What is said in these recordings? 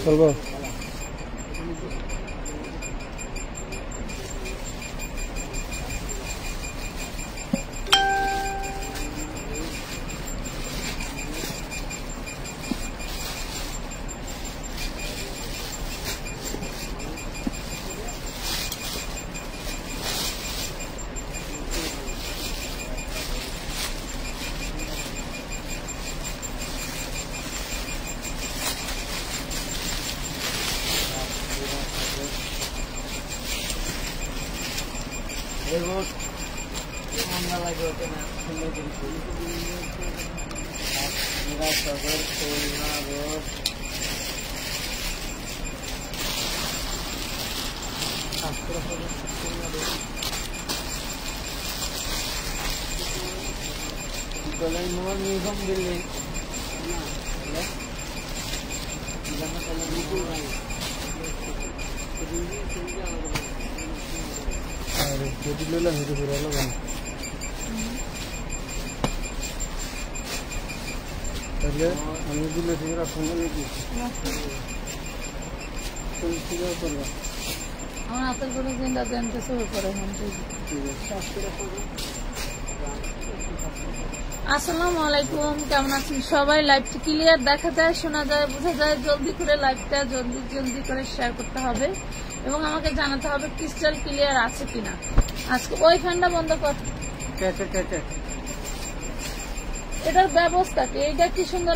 চলবো আমি দিলে ঠিক আছে আমার হাতের কোনো চিন্তা জানতে শুরু করে। আসসালামু আলাইকুম, কেমন আছেন সবাই? লাইভটি ক্লিয়ার দেখা যায়, শোনা যায়, বোঝা যায়? জলদি করে লাইভটা জলদি করে শেয়ার করতে হবে এবং আমাকে জানাতে হবে ক্রিস্টাল ক্লিয়ার আছে কিনা। আজকে ওই ফ্যানটা বন্ধ কর। এটার ব্যবস্থা কি? এটা কি সুন্দর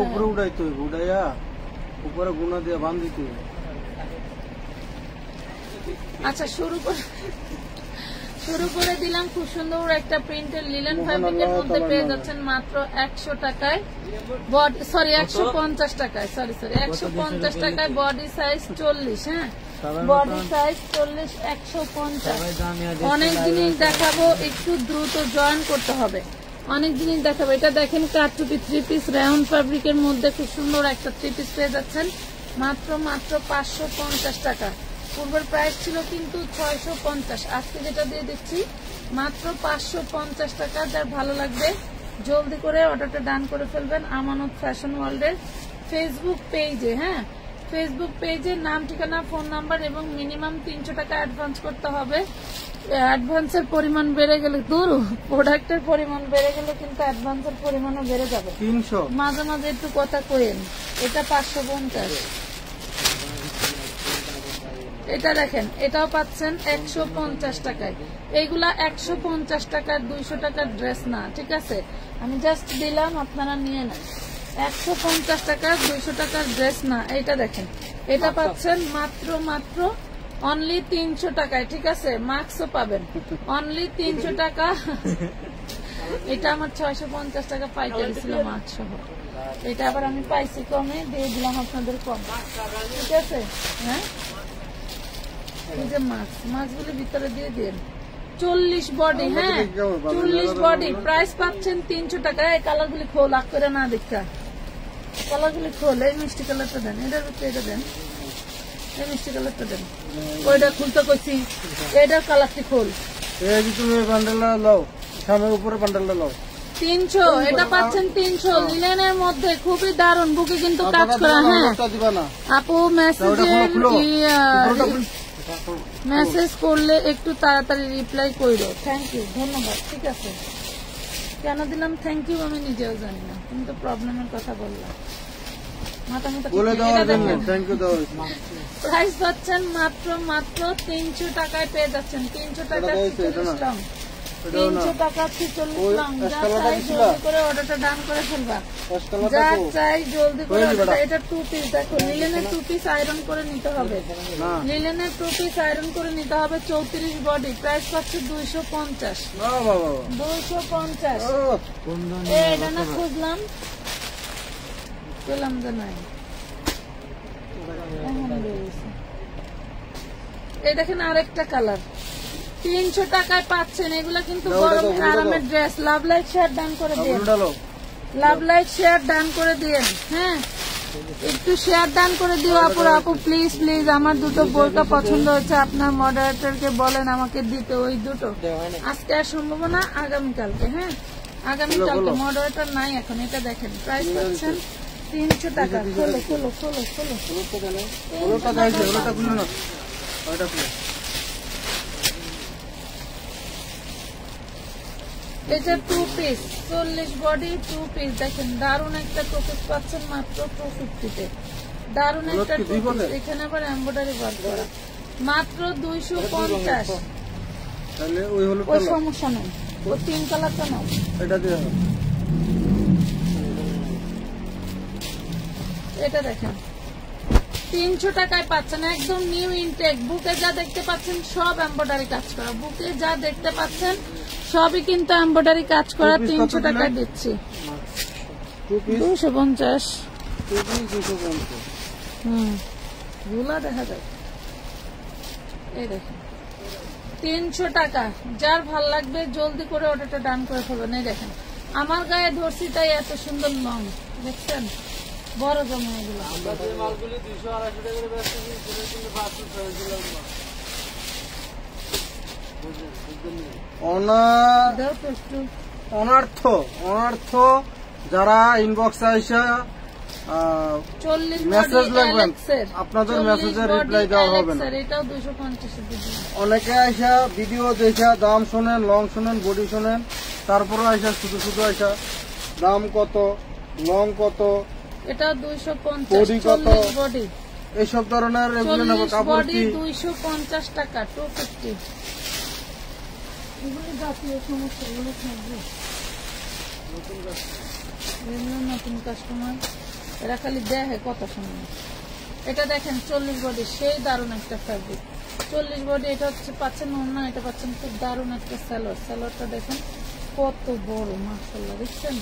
উপরে উঠাইতে উঠাইয়া উপরে গুণা দিয়ে বাঁধিতে। আচ্ছা শুরু করে দিলাম। খুব সুন্দর একটা প্রিন্টের লিলেন ফ্যাব্রিকের মধ্যে পেয়ে যাচ্ছেন মাত্র 100 টাকায়, 150 টাকায়, 150 টাকায়। বডি সাইজ 40, হ্যাঁ বডি সাইজ 40, 150। অনেক জিনিস দেখাবো, একটু দ্রুত জয়েন করতে হবে, অনেক জিনিস দেখাবো। এটা দেখেন কারচুপি 3 পিস রাউন্ড ফ্যাব্রিকের মধ্যে খুব সুন্দর একটা 3 পিস পেয়ে যাচ্ছেন মাত্র 550 টাকা। পূর্বের প্রাইস ছিল কিন্তু 650, আজকে যেটা দিয়ে দিচ্ছি মাত্র 550 টাকা। যার ভালো লাগবে জলদি করে অর্ডারটা ডান করে ফেলবেন আমানত ফ্যাশন ওয়ার্ল্ডের ফেসবুক পেজে। হ্যাঁ, ফেসবুক পেজে নাম, ঠিকানা, ফোন নাম্বার এবং মিনিমাম 300 টাকা অ্যাডভান্স করতে হবে। অ্যাডভান্সের পরিমাণ বেড়ে গেলে প্রোডাক্টের পরিমাণ বেড়ে গেলে কিন্তু অ্যাডভান্সের পরিমাণও বেড়ে যাবে। 300 মাঝে মাঝে একটু কথা কইেন। এটা 550। এটা দেখেন, এটাও পাচ্ছেন 150 টাকায়। এইগুলা 150 টাকার 200 টাকার ড্রেস না, ঠিক আছে? আমি জাস্ট দিলাম, আপনারা নিয়ে নেন। 150 টাকার 200 টাকার ড্রেস না। এইটা দেখেন, এটা পাচ্ছেন মাত্র অনলি 300 টাকায়, ঠিক আছে? মাস্কও পাবেন অনলি 300 টাকা। এটা আমার 650 টাকা পাইকারি ছিল মাস্ক সহ। এটা আবার আমি পাইছি কমে, দিয়ে দিলাম আপনাদের কম, ঠিক আছে? হ্যাঁ, এই যে মাস্কগুলি ভিতরে দিয়ে দিন। 40 বডি, হ্যাঁ 40 বডি, প্রাইস পাচ্ছেন 300 টাকা। এই কালারগুলি খোল, আগ করে না দেখা, কালারগুলি খোল। এই মিষ্টি কালারটা দেন, এটার উপরে এটা দেন, এই মিষ্টি কালারটা দেন। ওইটা খুলতে কইছি, এটার কালারটি খোল। তুমি বান্ডেলটা লাও, সামনের উপরে বান্ডেলটা লাও। 300, এটা পাচ্ছেন 300 লিলেনের মধ্যে, খুবই দারুণ। বুকে কিন্তু কাজ করা। হ্যাঁ আপু, মেসেজ করলে একটু তাড়াতাড়ি রিপ্লাই করো। থ্যাংক ইউ, ধন্যবাদ। ঠিক আছে, কেন দিলাম থ্যাংক ইউ আমি নিজেও জানি না, কিন্তু প্রবলেমের কথা বললাম। প্রাইস পাচ্ছেন মাত্র 300 টাকায় পেয়ে যাচ্ছেন। 300 টাকা 300 টাকা 46 লং। যা চাই জলদি করে অর্ডারটা ডান করে ফেলবা, যা চাই জলদি করে। এটা 2 পিস, দেখো লিলেনের 2 পিস আয়রন করে নিতে হবে, লিলেনের 2 পিস আয়রন করে নিতে হবে। 34 বডি, প্রাইস পাচ্ছে 250। 250 এটা না খুঁজলাম, পেলাম যে নাই। এই দেখেন আরেকটা কালার, 300 টাকায় পাচ্ছেন। এগুলা কিন্তু গরমের আরামের dress. Love like share done করে দিন, লাভ লাইক শেয়ার ডান করে দিন। হ্যাঁ, একটু শেয়ার দান করে দিও আপুরা। আপু প্লিজ প্লিজ, আমার দুটো বোরকা পছন্দ হচ্ছে, আপনার মডারেটরকে বলেন আমাকে দিতে ওই দুটো। আজকে আর সম্ভব না, আগামীকালকে। হ্যাঁ আগামীকালকে, মডারেটর নাই এখন। এটা দেখেন প্রাইস পাচ্ছেন 300 টাকা। খোলো খোলো খোলো খোলো, এটা 2 পিস 40 বডি 2 পিস। দেখেন দারুন একটা 2 পিস পাচ্ছেন মাত্র 250 তে। দারুন একটা 2 পিস, এখানে আবার এমব্রয়ডারি ওয়ার্ক করা, মাত্র 250। তাহলে ওই হলো ওই সমস্যা নেই, ও 3 কালারটা নাও। এটা দিয়ে এটা দেখেন 300 টাকায় পাচ্ছেন, একদম নিউ ইনটেক। বুকে যা দেখতে পাচ্ছেন সব এমব্রয়ডারি কাজ করা, বুকে যা দেখতে পাচ্ছেন সবই কিন্তু এমব্রয়ডারি কাজ করা। 300 টাকায় দিচ্ছি। 250। গুলা দেখা যায়। এই দেখেন 300 টাকা। যার ভাল লাগবে জলদি করে অর্ডারটা ডান করে ফেলবেন। এই দেখেন আমার গায়ে ধরছি তাই এত সুন্দর লং, দেখছেন বড় জমা এগুলো। অনার্থ অনার্থ যারা ইনবক্সে আইসা 40 মেসেজ লিখবেন, আপনাদের মেসেজের রিপ্লাই দেওয়া হবে না। এটাও 250 অনেকে আইসা ভিডিও দেখা দাম শোনেন, লং শোনেন, বডি শোনেন, তারপরে আইসা শুধু শুধু আইসা দাম কত, লং কত, এটা 250, বডি কত, বডি এইসব ধরনের এগুলো নেব। কাপড় কি 250 টাকা 250। এগুলো জাতীয় সমস্যা, এগুলো থাকবে নতুন কাস্টমার, এরা খালি দেখে কত সময়। এটা দেখেন 40 বডি, সেই দারুণ একটা ফ্যাব্রিক। 40 বডি, এটা হচ্ছে পাচ্ছেন ওড়না, এটা পাচ্ছেন খুব দারুণ একটা সালোয়ার। সালোয়ারটা দেখেন কত বড়, মাশাআল্লাহ, দেখছেন।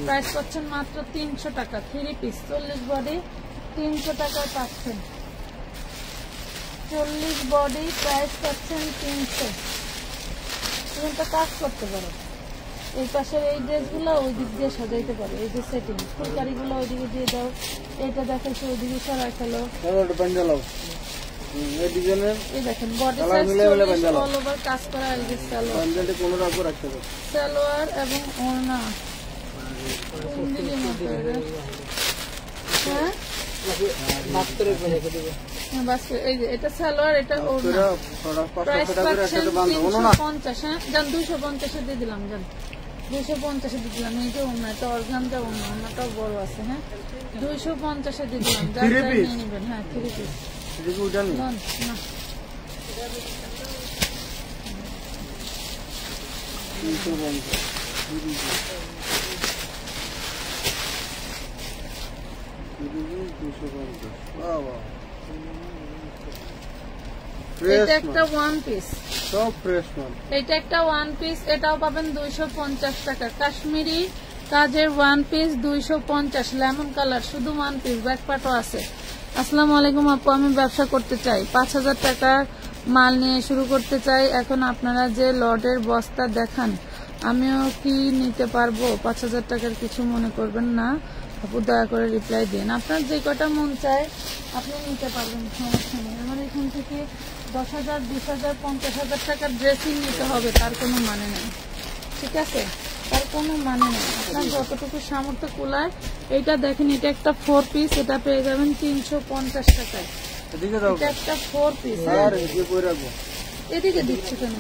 প্রাইস পাচ্ছেন মাত্র 300 টাকা। 3 পিস 40 বডি 300 টাকায় পাচ্ছেন। 40 বডি প্রাইস পাচ্ছেন 300। তুমি একটা কাজ করতে পারো, এই পাশের এই ড্রেসগুলো ওই দিক দিয়ে সাজাইতে পারো। এই যে সেটিং ফুলকারি গুলো ওইদিকে দিয়ে দাও, এটা দেখাচ্ছি ওইদিকে সরাই ফেলো। এই দেখেন বডি সাইজ অল ওভার কাজ করা। এই যে সালোয়ার এবং ওড়না। এই যে এটা সালোয়ার, এটা ওড়না। প্রাইস পাচ্ছেন 350। হ্যাঁ জান 250 দিয়ে দিলাম, জান 250 দিয়ে দিলাম। এই যে ওড়নাটা অর্গানজা ওড়না, ওড়নাটাও বড় আছে। হ্যাঁ 250 দিয়ে দিলাম, যা নিয়ে নেবেন। হ্যাঁ 3 পিস না। এটা একটা ওয়ান পিস, সব ফ্রেশ মাল। এটা একটা ওয়ান পিস, এটাও পাবেন 250 টাকা। কাশ্মীরি কাজের ওয়ান পিস 250, লেমন কালার, শুধু ওয়ান পিস, ব্যাক পার্টও আছে। আসসালামু আলাইকুম আপু, আমি ব্যবসা করতে চাই, 5000 টাকার মাল নিয়ে শুরু করতে চাই। এখন আপনারা যে লটের বস্তা দেখান আমিও কি নিতে পারবো? 5000 টাকার কিছু মনে করবেন না আপু, দয়া করে রিপ্লাই দিন। আপনার যে কটা মন চায় আপনি নিতে পারবেন, সমস্যা নেই। আমার এখান থেকে 10,000, 20,000, 50,000 টাকার ড্রেসিং নিতে হবে তার কোনো মানে নেই, ঠিক আছে? তার কোনো মানে নেই, আপনার যতটুকু সামর্থ্য কুলায়। এইটা দেখেন, এটা একটা 4 পিস, এটা পেয়ে যাবেন 350 টাকায়। এটা একটা 4 পিস। এদিকে দিচ্ছি কেন?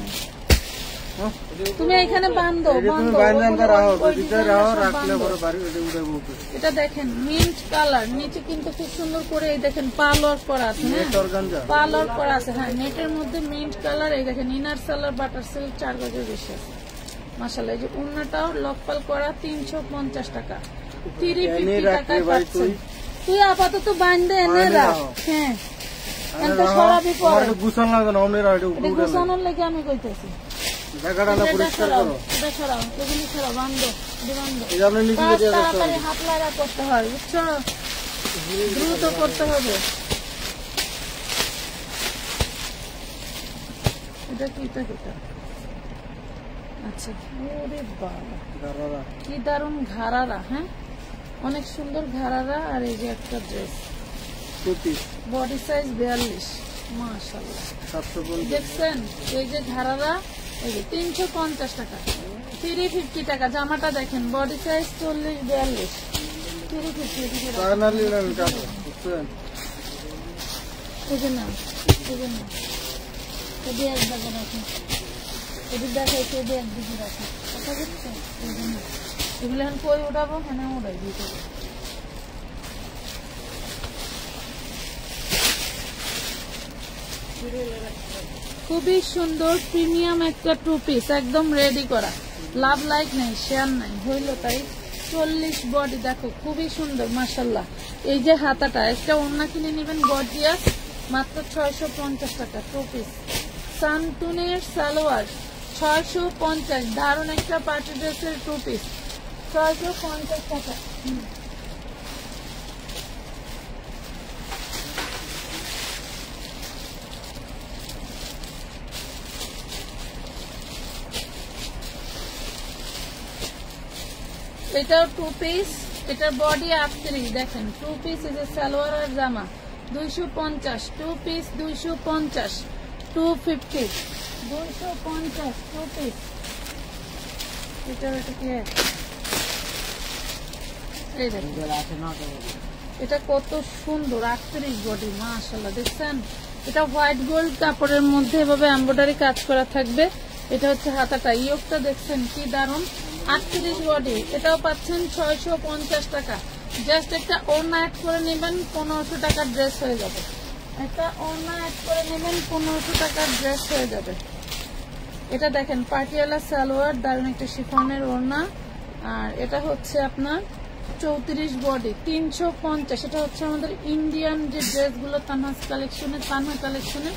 তুমি এখানে বান্ধো, এটা দেখেন মিন্ট কালার, নিচে কিন্তু খুব সুন্দর করে এই দেখেন পাল ওয়ার্ক করা আছে। হ্যাঁ পাল ওয়ার্ক করা আছে। হ্যাঁ নেটের মধ্যে মিন্ট কালার। এই দেখেন ইনার সালোয়ার বাটার সিল্ক 4 গজের বেশি আছে, মাশাআল্লাহ। এই যে উন্নাটাও লকপাল করা 350 টাকা। 350 টাকায় পাচ্ছেন। তুই আপাতত বান্ধে এনে রাখ। হ্যাঁ সরাবি পরে গুছানোর লেগে আমি কইতেছি। হাত লাগা করতে হয়, বুঝছো? দ্রুত করতে হবে। এটা কিটা আচ্ছা, ওরে বাবা কি দারুন ঘাড়ারা। হ্যাঁ অনেক সুন্দর ঘাড়ারা। আর এই যে একটা ড্রেস, বডি সাইজ 42, মাশাআল্লাহ 750 দেখছেন। এই যে ঘাড়ারা, এই যে 350 টাকা, 350 টাকা। জামাটা দেখেন, বডি সাইজ 40-42, 350 ফাইনালি নেন কাটো বুঝছেন। এই যে না, এই যে না, এদি একদিকে রাখেন, এদি দেখাইতে এদি একদিকে রাখেন, কথা বুঝছেন। এই যে না, এগুলো এখন কই উঠাবো, হ্যাঁ উঠাই দিতে। খুবই সুন্দর প্রিমিয়াম একটা 2 পিস, একদম রেডি করা, লাভ লাইক নাই, শেয়ার নাই, হইল তাই। 40 বডি, দেখো খুবই সুন্দর মাশাআল্লাহ। এই যে হাতাটা, একটা ওড়না কিনে নেবেন গর্জিয়াস, মাত্র 650 টাকা 2 পিস। সানটুনের সালোয়ার 650, দারুণ একটা পার্টি ড্রেসের 2 পিস, 650 টাকা। এটাও 2 পিস, এটার বডি 38, দেখেন 2 পিস। এই যে সালোয়ার আর জামা 250, 2 পিস 250, 250, 250 2 পিস। এটা কি, এই দেখেন এটা কত সুন্দর, 38 বডি, মাশাআল্লাহ দেখছেন। এটা হোয়াইট গোল্ড কাপড়ের মধ্যে এভাবে এমব্রয়ডারি কাজ করা থাকবে। এটা হচ্ছে হাতাটা, ইয়োগটা দেখছেন কি দারুন, 38 বডি। এটাও পাচ্ছেন 650 টাকা। জাস্ট একটা ওড়না অ্যাড করে নেবেন, 1500 টাকার ড্রেস হয়ে যাবে। একটা ওড়না অ্যাড করে নেবেন, 1500 টাকার ড্রেস হয়ে যাবে। এটা দেখেন পাটিয়ালা সালোয়ার, দারুণ একটা শিফনের ওড়না। আর এটা হচ্ছে আপনার 34 বডি, 350। এটা হচ্ছে আমাদের ইন্ডিয়ান যে ড্রেসগুলো তানহা কালেকশনে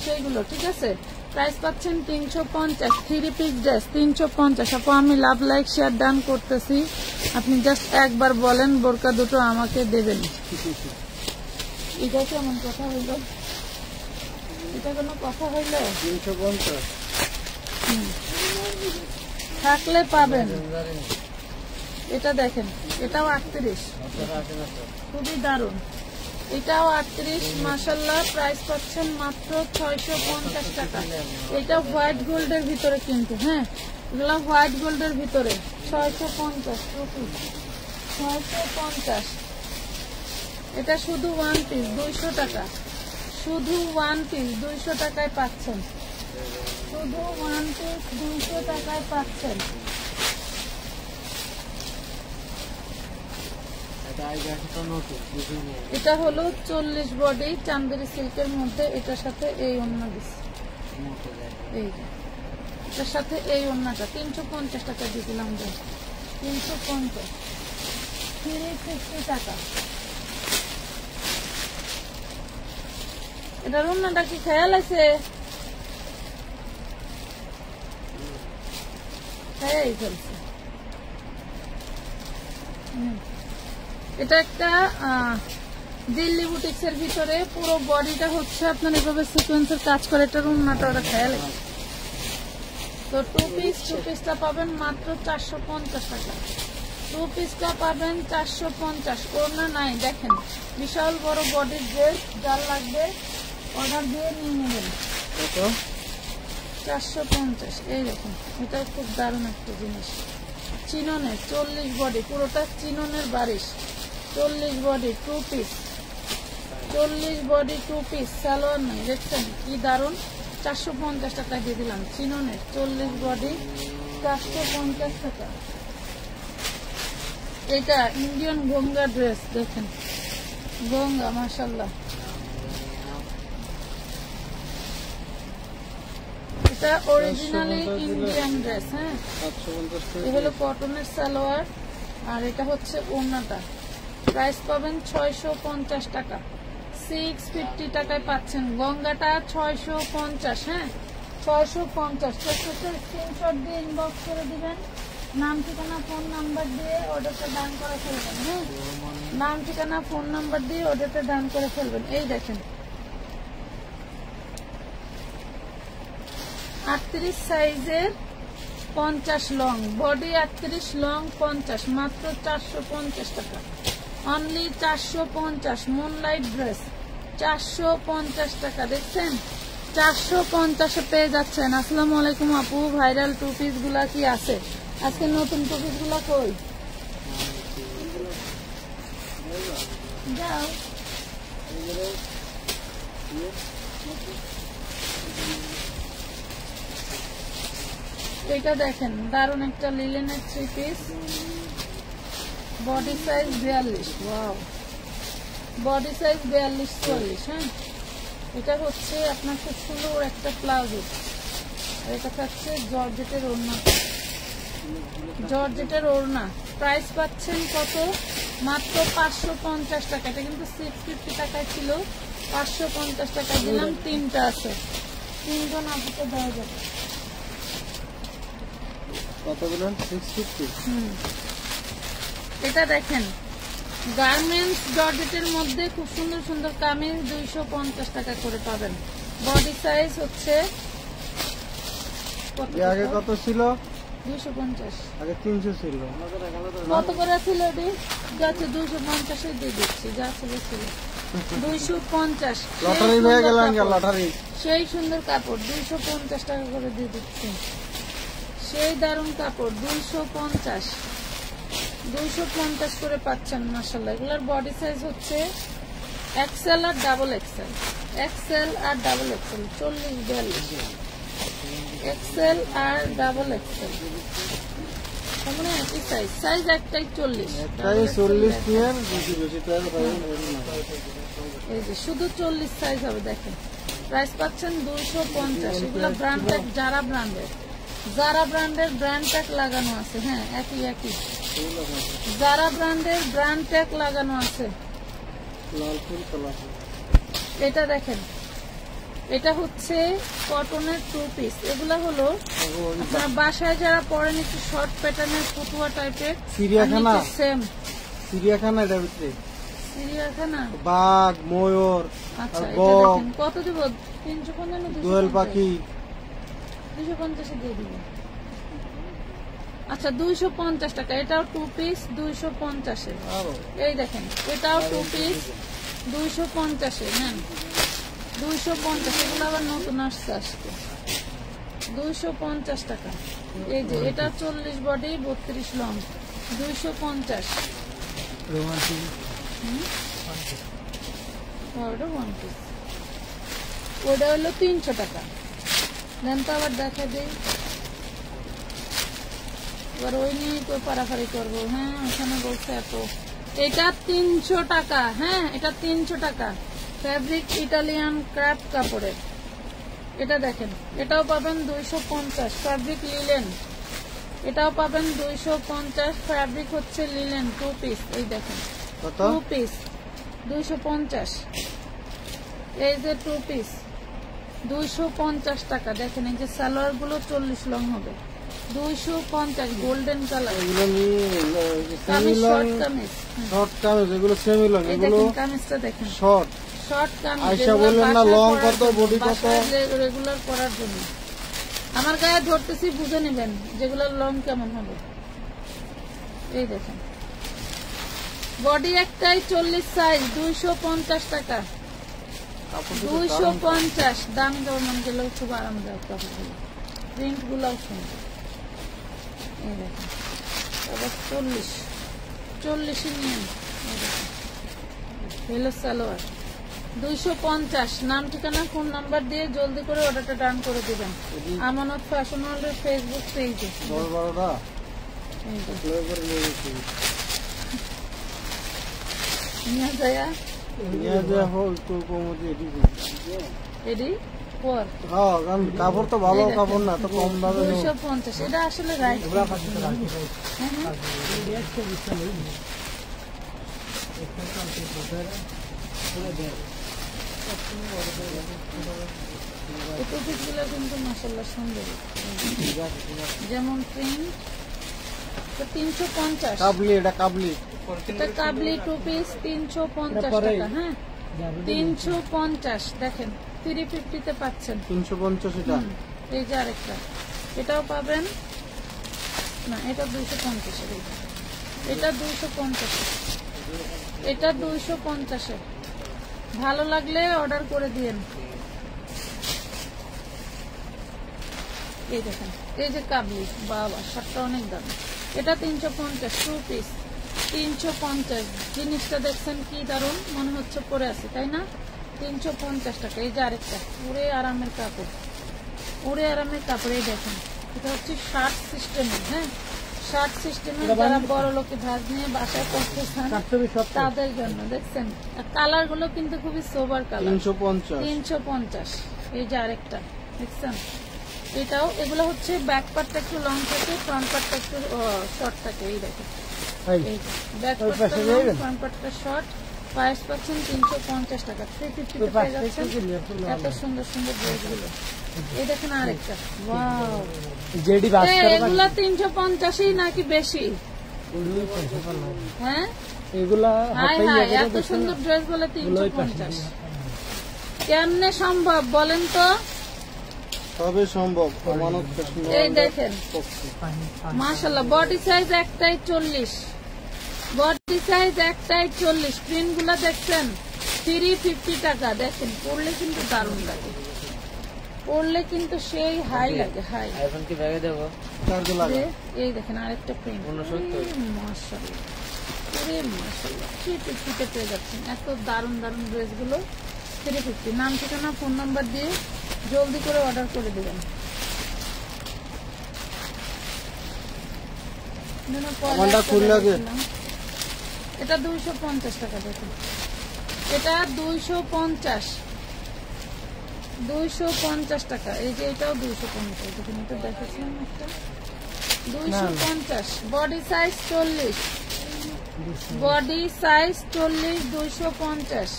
সেইগুলো, ঠিক আছে। প্রাইস পাচ্ছেন 350, 3 পিস ড্রেস 350। আপু আমি লাভ লাইক শেয়ার ডান করতেছি, আপনি জাস্ট একবার বলেন বোরকা দুটো আমাকে দেবেন। এটা কেমন কথা হইল, এটা কোনো কথা হইল? 350 থাকলে পাবেন। এটা দেখেন, এটাও 38, খুবই দারুণ। এটাও 38, মাশাআল্লাহ। প্রাইস পাচ্ছেন মাত্র 650 টাকা। এটা হোয়াইট গোল্ডের ভিতরে কিন্তু, হ্যাঁ এগুলো হোয়াইট গোল্ডের ভিতরে, 650 রুপিস, 650। এটা শুধু 1 পিস 200 টাকা, শুধু 1 পিস 200 টাকায় পাচ্ছেন, শুধু 1 পিস 200 টাকায় পাচ্ছেন। এটা হলো 40 বডি চান্দেরি সিল্কের মধ্যে। এটার সাথে এই ওড়না দিস, এই এটার সাথে এই ওড়নাটা 350 টাকা দিয়ে দিলাম, 350, 350 টাকা। এটার ওড়নাটা কি খেয়াল আছে? এই চলছে। এটা একটা দিল্লি বুটিক্স এর ভিতরে, পুরো বডিটা হচ্ছে আপনার এভাবে সিকোয়েন্সের কাজ করে। এটার ওড়নাটা ওরা খেয়াল আছে। তো 2 পিসটা পাবেন মাত্র 450 টাকা। 2 পিসটা পাবেন 450। ওড়না নাই, দেখেন বিশাল বড় বডির ড্রেস, যার লাগবে অর্ডার দিয়ে নিয়ে নেবেন। 450, এই দেখুন এটা খুব দারুণ একটা জিনিস। চিননের 40 বডি, পুরোটা চিননের বারিশ, 40 body 2 piece, 40 body 2 piece, salwar নাই, দেখছেন কি দারুণ। 450 টাকা দিয়ে দিলাম, চিননের 40 বডি 450 টাকা। এটা ইন্ডিয়ান গঙ্গা ড্রেস, দেখেন গঙ্গা, মাশাআল্লাহ। এটা অরিজিনালি ইন্ডিয়ান ড্রেস, হ্যাঁ এই হলো কটনের সালোয়ার। আর এটা হচ্ছে ওড়নাটা। প্রাইস পাবেন 650 টাকা, 650 টাকায় পাচ্ছেন। গঙ্গাটা 650, হ্যাঁ 650। স্ক্রিনশট দিয়ে ইনবক্স করে দিবেন, নাম ঠিকানা ফোন নাম্বার দিয়ে অর্ডারটা ডান করে ফেলবেন। হ্যাঁ নাম ঠিকানা ফোন নাম্বার দিয়ে অর্ডারটা ডান করে ফেলবেন। এই দেখেন 38 সাইজের 50 লং, বডি 38, লং 50, মাত্র 450 টাকা, অনলি 450। মুনলাইট ড্রেস 450 টাকা, দেখছেন 450 পেয়ে যাচ্ছেন। আসসালামু আলাইকুম আপু, ভাইরাল টু পিস গুলা কি আছে? আজকে নতুন টু পিস গুলা কই? যাও এটা দেখেন, দারুন একটা লিলেনের 3 piece, body size 42, wow, body size 42-44। হ্যাঁ, এটা হচ্ছে আপনার খুব সুন্দর একটা প্লাজো, আর এটা থাকছে জর্জেটের ওড়না, জর্জেটের ওড়না। প্রাইস পাচ্ছেন কত? মাত্র 550 টাকা। এটা কিন্তু 650 টাকায় ছিল, 550 টাকায় দিলাম। 3টা আছে, 3জন আপুকে দেওয়া যাবে। কত বলেন? 650। এটা দেখেন, গার্মেন্টস জর্জেটের মধ্যে খুব সুন্দর সুন্দর কামিজ 250 টাকা করে পাবেন। বডি সাইজ হচ্ছে আগে কত ছিল? 250, আগে 300 ছিল। কত করে ছিল? যাচ্ছে 250 দিয়ে দিচ্ছি, যা ছিল ছিল 250। লটারি হয়ে গেল, লটারি। সেই সুন্দর কাপড় 250 টাকা করে দিয়ে দিচ্ছি, সেই দারুণ কাপড় 250 করে পাচ্ছেন। মাশাআল্লাহ, এগুলোর বডি সাইজ হচ্ছে এক্সেল আর ডাবল এক্সেল, এক্সেল আর ডাবল এক্সেল, 40-42, এক্সেল আর ডাবল এক্সেল, মানে একই সাইজ, সাইজ একটাই 40, একটাই 40 নিয়ে বেশি বেশি টাকা পাবেন। এই যে শুধু 40 সাইজ হবে। দেখেন প্রাইস পাচ্ছেন 250। এগুলো ব্র্যান্ড ট্যাগ, যারা ব্র্যান্ডের, যারা ব্র্যান্ডের ব্র্যান্ড ট্যাগ লাগানো আছে। হ্যাঁ, একই একই যারা ব্র্যান্ডের ব্র্যান্ড ট্যাগ লাগানো আছে। এটা দেখেন, এটা হচ্ছে কটনের 2 পিস। এগুলা হলো আপনারা বাসায় যারা পরেন, একটু শর্ট প্যাটার্নের ফতুয়া টাইপের। চিড়িয়াখানা, সেম চিড়িয়াখানা, এটার ভিতরে চিড়িয়াখানা, বাঘ, ময়ূর, আচ্ছা এটা দেখেন কত দিব? 350, দোয়েল পাখি 250 দিয়ে দিব। আচ্ছা 250 টাকা। এটাও 2 পিস 250 এর। এই দেখেন, এটাও 2 পিস 250 এর। নেন 250, এগুলো আবার নতুন আসছে আজকে, 250 টাকা। এই যে এটা 40 বডি 32 লং, 250। ওটা 1 পিস, ওটা হলো 300 টাকা। দেন তো আবার দেখা দেই, এবার ওই নিয়ে তো পারাপারি করবো। হ্যাঁ, ওখানে বলছে এত। এটা 300 টাকা। হ্যাঁ, এটা 300 টাকা। ফ্যাব্রিক ইটালিয়ান ক্রাফট কাপড়ের। এটা দেখেন, এটাও পাবেন 250, ফ্যাব্রিক লিলেন। এটাও পাবেন 250, ফ্যাব্রিক হচ্ছে লিলেন, 2 পিস। এই দেখেন 2 পিস 250। এই যে 2 পিস 250 টাকা। দেখেন এই যে সালোয়ার গুলো 40 লং হবে, 250, golden colour. Kameez, short kameez, short kameez, এগুলো সেমি লং। এগুলো কামিজটা দেখেন, শর্ট শর্ট কামিজ। আয়শা বললেন না লং কত, বডি কত, রেগুলার করার জন্য। আমার গায়ে ধরতেছি, বুঝে নেবেন যেগুলোর লং কেমন হবে। এই দেখেন, বডি একটাই 40 সাইজ, 250 টাকা, 250। দামি গরম গেলেও খুব আরামদায়ক কাপড়গুলো, প্রিন্ট গুলাও সুন্দর। এই দেখেন, আবার 40 নিয়ে হলো সালোয়ার 250। নাম ঠিকানা ফোন নাম্বার দিয়ে জলদি করে অর্ডারটা ডান করে দিবেন। আমানত ফ্যাশন ওয়ার্ল্ডের ফেসবুক পেজে। নিয়ে যায় এডি পর। হ্যাঁ, কারণ কাপড় তো ভালো কাপড় না, তো কম দামে 250। এটা আসলে রাইট। টপিকগুলো কিন্তু মাশাআল্লাহ সুন্দর, যেমন প্রিন্ট 350। কাবলি, এটা কাবলি, এটা কাবলি 2 পিস 350 টাকা। হ্যাঁ 350। দেখেন 350 তে পাচ্ছেন 350। এটা এই যে আরেকটা, এটাও পাবেন না, এটা 250 এর, এটা 250 এর, এটা 250 এর। ভালো লাগলে অর্ডার করে দিয়েন। এই দেখেন, এই যে কাবলি, বাবা শার্টটা অনেক দাম। এটা 350, 2 পিস 350। জিনিসটা দেখছেন কি দারুন, মনে হচ্ছে পরে আছে তাই না? 350 টাকা। এই যে আরেকটা, পুরে আরামের কাপড়, পুরে আরামের কাপড়। এই দেখেন, এটা হচ্ছে শার্ট সিস্টেমের। হ্যাঁ, শার্ট সিস্টেমের, যারা বড় লোকে ভাজ নিয়ে বাসায় করতে চান তাদের জন্য। দেখছেন কালার গুলো কিন্তু খুবই সোবার কালার। 350। এই যে আরেকটা দেখছেন, এটাও। এগুলো হচ্ছে ব্যাক পার্টটা একটু লং থাকে, ফ্রন্ট পার্টটা একটু শর্ট থাকে। এই দেখেন, ব্যাক পার্টটা লং, ফ্রন্ট পার্টটা শর্ট। প্রাইস পাচ্ছেন 350 টাকা। 350 পেয়ে যাচ্ছেন এত সুন্দর সুন্দর ড্রেসগুলো। এই দেখেন আরেকটা, ওয়াও, এগুলা 350 নাকি বেশি? হ্যাঁ, এগুলা এত সুন্দর ড্রেস বলে 350। কেমনে সম্ভব বলেন তো? সবই সম্ভব। এই দেখেন মাশাআল্লাহ, বডি সাইজ একটাই 40, বডি সাইজ একটাই 40। প্রিন্ট গুলা দেখছেন 350 টাকা। দেখেন পরলে কিন্তু দারুণ লাগে, পরলে কিন্তু সেই হাই লাগে, হাই। এখন কি ব্যাগে দেব? এই দেখেন আরেকটা প্রিন্ট, মাশাআল্লাহ, পুরো মাশাআল্লাহ। 350 পেয়ে যাচ্ছেন এত দারুণ দারুণ ড্রেস গুলো। 350। নাম, ঠিকানা, ফোন নাম্বার দিয়ে জলদি করে অর্ডার করে দেবেন। এটা 250 টাকা। দেখুন এটা 250 টাকা। এই যে এটাও 250। দেখুন এটা দেখেছিলাম একটা 250। Body size 40, body size 40, 250।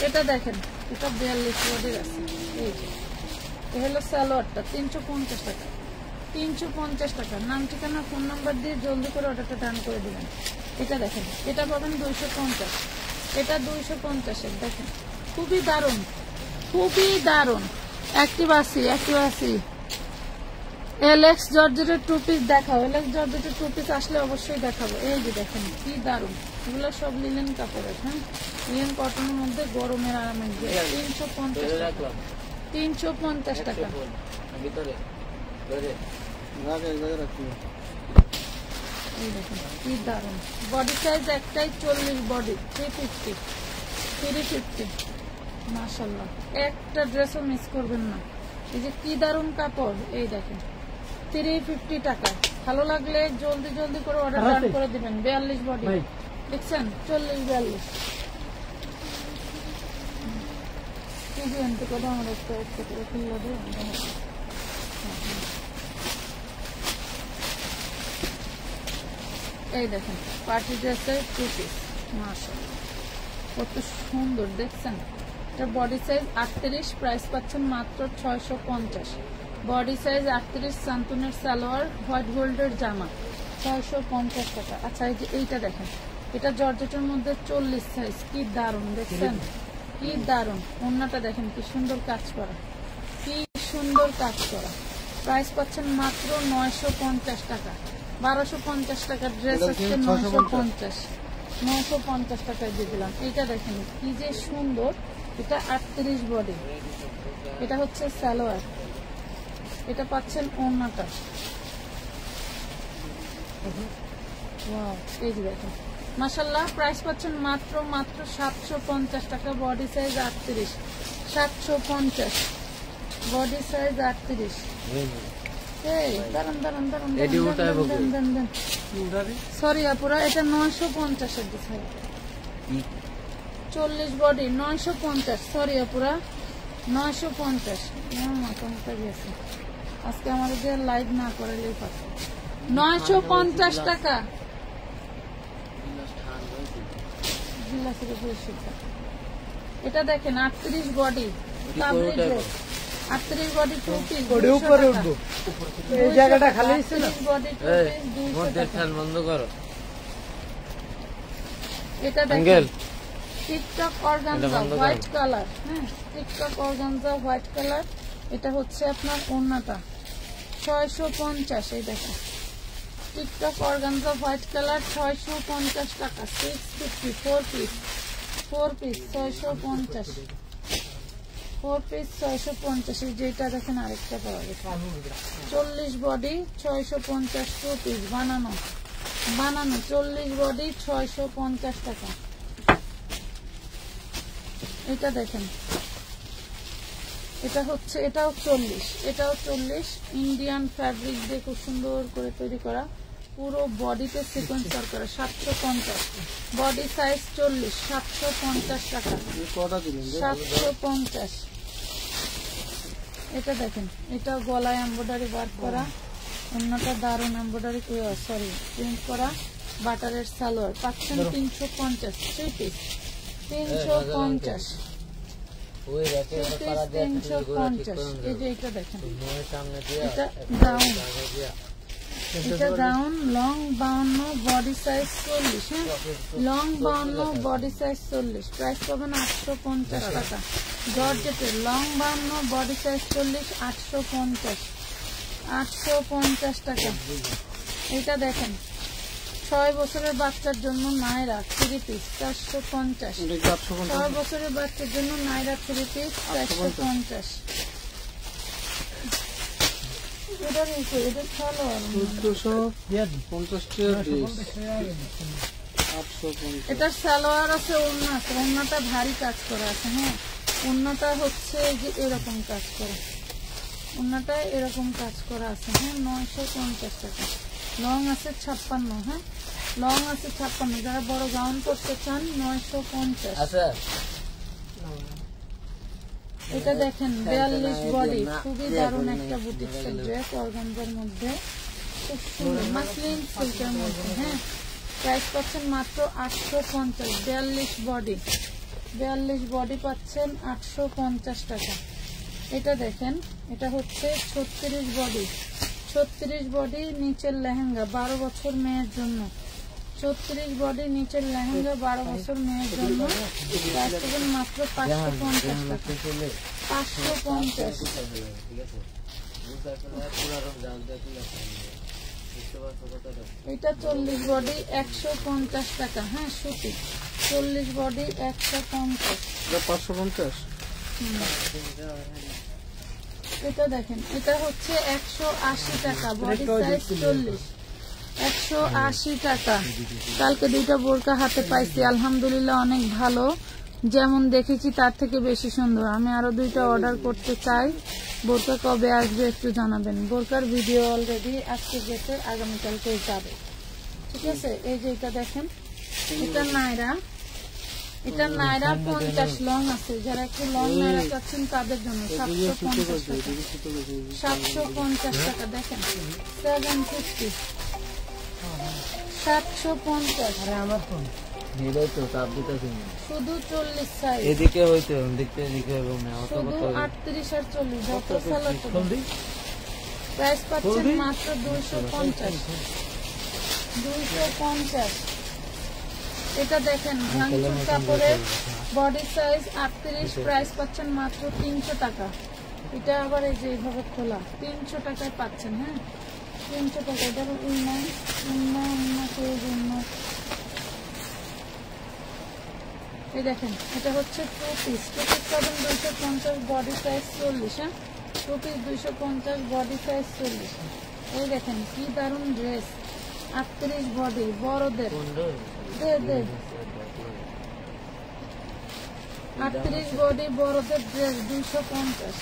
এটা দেখেন, এটা 42 বডির আছে। এই যে হলো সালোয়ারটা, 350 টাকা। 350 টাকা। নাম, ঠিকানা, ফোন নাম্বার দিয়ে জলদি করে অর্ডারটা ডান করে দিবেন। এটা দেখেন, এটা পাবেন 250, এটা 250 এর। দেখেন খুবই দারুণ, খুবই দারুণ। অ্যাক্টিভ আসি। এলএক্স জর্জেটের 2 পিস দেখাও। এলএক্স জর্জেটের 2 পিস আসলে অবশ্যই দেখাবো। এই যে দেখেন কি দারুণ, এগুলো সব লিনেন কাপড়ের। হ্যাঁ, লিনেন কটনের মধ্যে গরমের আরামের। 350 টাকা, 350 টাকা। এই দেখেন কি দারুণ, বডি সাইজ একটাই 40, বডি 350। মাশাআল্লাহ, একটা ড্রেসও মিস করবেন না। এই যে কি দারুণ কাপড়। এই দেখেন 350 টাকা। ভালো লাগলে জলদি জলদি করে অর্ডার ডান করে দিবেন। 42 বডি দেখছেন, 40-42। আমার একটা করে খুলে দেয়। এই দেখেন পার্টি ড্রেসের 2 পিস, মাশাআল্লাহ কত সুন্দর। দেখছেন এটা বডি সাইজ 38, প্রাইস পাচ্ছেন মাত্র 650। বডি সাইজ 38, সান্তুনের সালোয়ার, হোয়াইট গোল্ডের জামা, 650 টাকা। আচ্ছা এই যে এইটা দেখেন, এটা জর্জেটের মধ্যে 40 সাইজ। কি দারুণ, দেখছেন কি দারুণ। ওড়নাটা দেখেন কি সুন্দর কাজ করা, কি সুন্দর কাজ করা। প্রাইস পাচ্ছেন মাত্র 950 টাকা। 1250 টাকার ড্রেস হচ্ছে 950 টাকায় দিয়ে দিলাম। এটা দেখেন কি যে সুন্দর। এটা 38 বডি, এটা হচ্ছে সালোয়ার, এটা পাচ্ছেন ওড়নাটা। এই যে দেখেন মাশাআল্লাহ, প্রাইস পাচ্ছেন মাত্র 750 টাকা। Body size 38, 750, body size 38। Sorry আপুরা, এটা 950 এর দিচ্ছে। 40 বডি 950। সরি আপুরা, 950। আজকে আমাদের লাইভ না করালেই পারত। 950 টাকা। এটা দেখেন 38 বডি, 38 বডি 2 পিস। উপরে উঠবো, এই জায়গাটা খালি ছিল। বডি 2 পিস 200 টাকা। বন্ধ করো। এটা দেখেন টিকটক অর্গানজা হোয়াইট কালার। হ্যাঁ, টিকটক অর্গানজা হোয়াইট কালার। এটা হচ্ছে আপনার ওড়নাটা, 650। এই দেখো টিকটক অর্গানজা হোয়াইট কালার 650 টাকা। 650 4 পিস 650 4 পিস 650। যেটা দেখেন আরেকটা পাওয়া গেছে 40 বডি 650 2 পিস বানানো 40 বডি 650 টাকা। এটা দেখেন এটা হচ্ছে এটাও 40 ইন্ডিয়ান ফ্যাব্রিক দিয়ে খুব সুন্দর করে তৈরি করা, পুরো বডিতে সিকোয়েন্স করা 750 বডি সাইজ 40 750 টাকা 750। এটা দেখেন এটা গলায় এমব্রয়ডারি ওয়ার্ক করা, অন্যটা দারুন এমব্রয়ডারি সরি প্রিন্ট করা বাটারের সালোয়ার পাচ্ছেন 350 3 পিস 350 এটা দেখেন এটা গাউন, এটা গাউন লং 52 বডি সাইজ 40 হ্যাঁ লং 52 বডি সাইজ 40 প্রাইস পাবেন 850 টাকা। জর্জেটের লং 52 বডি সাইজ 40 850 টাকা। এটা দেখেন 6 বছরের বাচ্চার জন্য নাইরা 3 পিস 450 6 বছরের বাচ্চার জন্য নাইরা 3 পিস 450। এটার সালোয়ার আছে, ওড়না আছে, ওড়নাটা ভারী কাজ করা আছে হ্যাঁ ওড়নাটা হচ্ছে যে এরকম কাজ করা, ওড়নাটা এরকম কাজ করা আছে হ্যাঁ 950 টাকা। লং আছে 56 হ্যাঁ লং আছে 56, যারা বড় গাউন করতে চান 950। এটা দেখেন 42 বডি খুবই দারুণ একটা বুটিক ড্রেস অর্গানজার মধ্যে খুব সুন্দর মাসলিন সিল্কের মধ্যে হ্যাঁ প্রাইস পাচ্ছেন মাত্র 850 42 বডি পাচ্ছেন 850 টাকা। এটা দেখেন এটা হচ্ছে 36 বডি নিচের লেহেঙ্গা 12 বছর মেয়ের জন্য 36 বডি নিচের লেহেঙ্গা 12 বছর মেয়ের জন্য প্রাইস পাবেন মাত্র 550 টাকা 550। এটা 40 বডি 150 টাকা হ্যাঁ সুতি 40 বডি 150 550। এটা দেখেন এটা হচ্ছে 180 টাকা বডি সাইজ 40 180 টাকা। কালকে 2টা বোরকা হাতে পাইছি আলহামদুলিল্লাহ অনেক ভালো, যেমন দেখেছি তার থেকে বেশি সুন্দর। আমি আরো 2টা অর্ডার করতে চাই, বোরকা কবে আসবে একটু জানাবেন। বোরকার ভিডিও অলরেডি আজকে গেছে, আগামীকালকে যাবে ঠিক আছে। এই যে এটা দেখেন এটা নাইরা 50 লং আছে, যারা একটু লং নাইরা চাচ্ছেন তাদের জন্য 750 টাকা দেখেন 750 750 শুধু 40 সাইজ এদিকে হইতো দেখতে এদিকে শুধু 38 আর 40 যত সালোয়ার প্রাইস পাচ্ছেন মাত্র 250। এটা দেখেন ভাঙচুর কাপড়ের বডি সাইজ 38 প্রাইস পাচ্ছেন মাত্র 300 টাকা। এটা আবার এই যে এইভাবে খোলা 300 টাকায় পাচ্ছেন হ্যাঁ 300 টাকা। এটা উন্না এই দেখেন এটা হচ্ছে 2 পিস পাবেন 250 বডি সাইজ 40 হ্যাঁ 2 পিস 250 বডি সাইজ 40। এই দেখেন কি দারুণ ড্রেস 38 বডি বড়দের 38 বডি বড়দের ড্রেস 250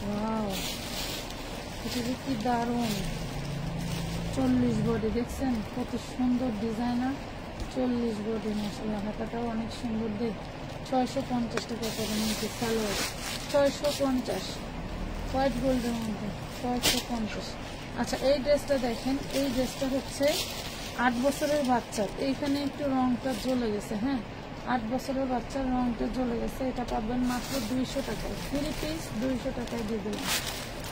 ওয়াও এটা কি দারুণ 40 বডি দেখছেন কত সুন্দর ডিজাইনার 40 বডি মাশাআল্লাহ হাতাটাও অনেক সুন্দর দেখ 650 টাকা করে নিচে সালোয়ার 650 হোয়াইট গোল্ডের মধ্যে 650। আচ্ছা এই ড্রেসটা দেখেন, এই ড্রেসটা হচ্ছে 8 বছরের বাচ্চার, এইখানে একটু রংটা জ্বলে গেছে হ্যাঁ 8 বছরের বাচ্চার রংটা জ্বলে গেছে। এটা পাবেন মাত্র 200 টাকায় 3 পিস 200 টাকায় দিয়ে দিলাম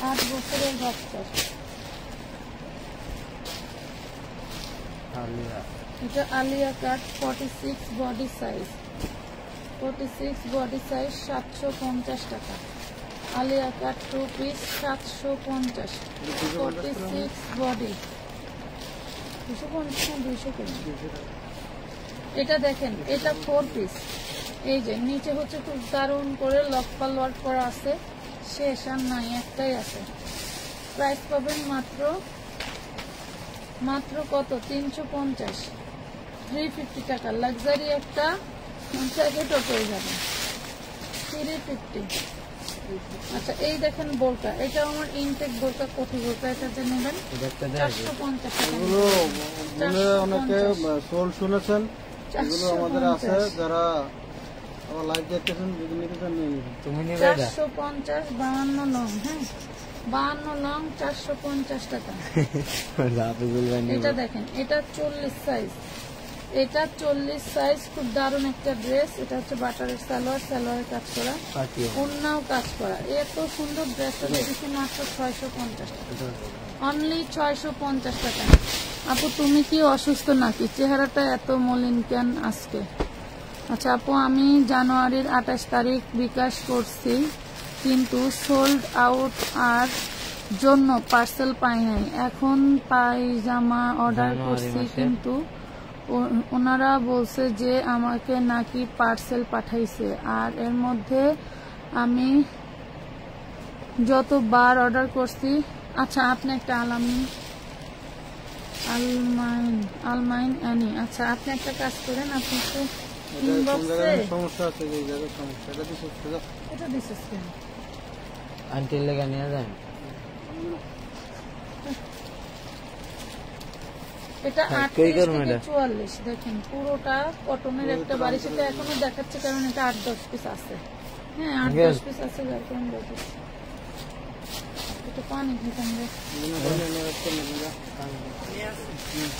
8 বছরের বাচ্চার। এটা আলিয়া কাট 46 বডি সাইজ 750 টাকা আলিয়া কাট 2 পিস 750 46 বডি 250 না 200 করে। এটা দেখেন, এটা 4 পিস। এই যে নিচে হচ্ছে খুব দারুণ করে লকপাল ওয়ার্ক করা আছে, শেষ আর নাই, একটাই আছে। প্রাইস পাবেন মাত্র কত 350, 350 টাকা। লাক্সারি একটা জ্যাকেটও পেয়ে যাবেন 350। আচ্ছা এই দেখেন বোরকা, এটা আমার ইনটেক বোরকা, কফি বোরকা, এটা যে নেবেন 450 টাকা। এগুলো বলে অনেকে সোল শুনেছেন, এগুলো আমাদের আছে, যারা আমার লাইভ দেখতেছেন যদি নিতে চান নিয়ে নেবেন। তুমি নিবে এটা 450, 52 লং। হ্যাঁ 52 লং 450 টাকা। আপনি বলবেন এটা দেখেন, এটা 40 সাইজ, এটা 40 সাইজ, খুব দারুণ একটা ড্রেস। এটা হচ্ছে বাটারের সালোয়ার, সালোয়ারের কাজ করা, পাটিও ওড়নাও কাজ করা। এত সুন্দর ড্রেসটা দেখেছি মাত্র 650 টাকা, অনলি 650 টাকা। আপু তুমি কি অসুস্থ নাকি, চেহারাটা এত মলিন কেন আজকে? আচ্ছা আপু, আমি জানুয়ারির 28 তারিখ বিকাশ করছি, কিন্তু সোল্ড আউট আর জন্য পার্সেল পাই নাই। এখন পায়জামা অর্ডার করছি, কিন্তু ওনারা বলছে যে আমাকে নাকি পার্সেল পাঠাইছে, আর এর মধ্যে আমি যতবার অর্ডার করছি। আচ্ছা আপনি একটা আলমাইন অ্যানি, আচ্ছা আপনি একটা কাজ করেন, আপনি একটু ইনবক্সে সমস্যা আছে, এই জায়গায় সমস্যা, এটা দিছে এটা দিছিস কেন? আন্টির লেগে নিয়ে যান। এটা হ্যাঁ, 38 কই করুন থেকে এটা? 44 দেখেন, পুরোটা কটনের একটা বাড়ি, সেটা এখনো দেখাচ্ছে কারণ এটা 8-10 পিস আছে। হ্যাঁ 8-10 পিস আছে, যার কারণে দেখাচ্ছি। এটা পানি খেতাম রে।